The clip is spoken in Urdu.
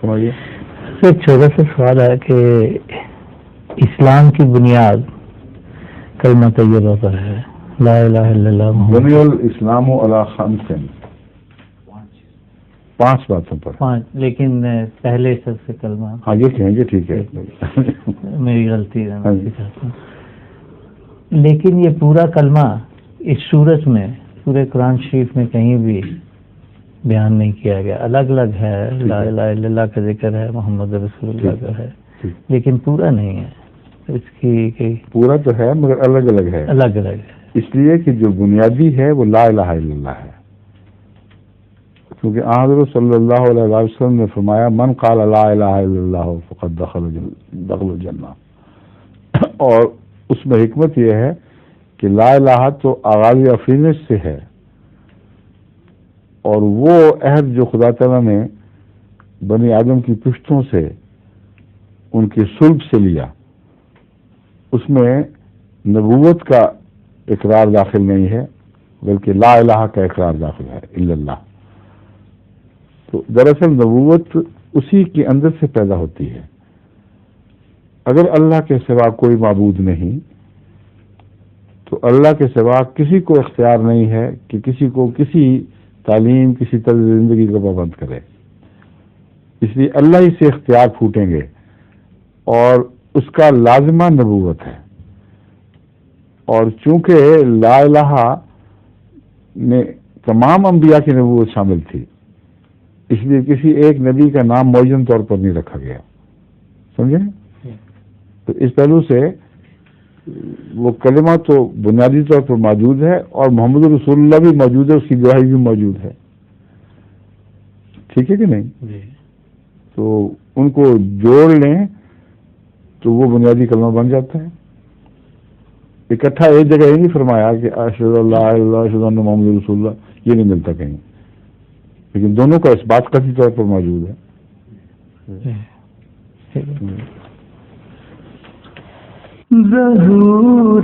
سمجھیے. ایک چھوٹا سا سوال ہے کہ اسلام کی بنیاد کلمہ طیبہ پر ہے، لا الہ الا اللہ. بنی الاسلام علی خمس، 5 باتوں پر. 5، لیکن پہلے سب سے کلمہ. ہاں یہ کہیں گے، ٹھیک ہے. میری غلطی ہے. لیکن یہ پورا کلمہ اس صورت میں پورے قرآن شریف میں کہیں بھی بیان نہیں کیا گیا. الگ الگ ہے، لا الہ الا اللہ کا ذکر ہے، محمد رسول اللہ کا ہے، لیکن پورا نہیں ہے. اس کی پورا تو ہے مگر الگ الگ ہے. الگ الگ ہے اس لیے کہ جو بنیادی ہے وہ لا الہ الا اللہ ہے. کیونکہ حضرت صلی اللہ علیہ وسلم نے فرمایا من قال لا الہ الا اللہ فقد دخل الجنہ. اور اس میں حکمت یہ ہے کہ لا الہ تو آغاز افرینش سے ہے، اور وہ عہد جو خدا تعالیٰ نے بنی آدم کی پشتوں سے ان کی صلب سے لیا، اس میں نبوت کا اقرار داخل نہیں ہے بلکہ لا الہ کا اقرار داخل ہے، الا اللہ. تو دراصل نبوت اسی کے اندر سے پیدا ہوتی ہے. اگر اللہ کے سوا کوئی معبود نہیں تو اللہ کے سوا کسی کو اختیار نہیں ہے کہ کسی کو کسی تعلیم، کسی طرز زندگی کا پابند کرے. اس لیے اللہ ہی سے اختیار پھوٹیں گے، اور اس کا لازمہ نبوت ہے. اور چونکہ لا الہ میں تمام انبیاء کی نبوت شامل تھی، اس لیے کسی ایک نبی کا نام معین طور پر نہیں رکھا گیا. سمجھے؟ تو اس پہلو سے وہ کلمہ تو بنیادی طور پر موجود ہے، اور محمد رسول اللہ بھی موجود ہے، اس کی گواہی بھی موجود ہے. ٹھیک ہے کہ نہیں؟ تو ان کو جوڑ لیں تو وہ بنیادی کلمہ بن جاتا ہے. اکٹھا ایک جگہ یہ نہیں فرمایا کہ اشہد ان لا الہ الا اللہ اشہد ان محمد رسول اللہ، یہ نہیں ملتا کہیں، لیکن دونوں کا اس بات قطعی طور پر موجود ہے. ظہور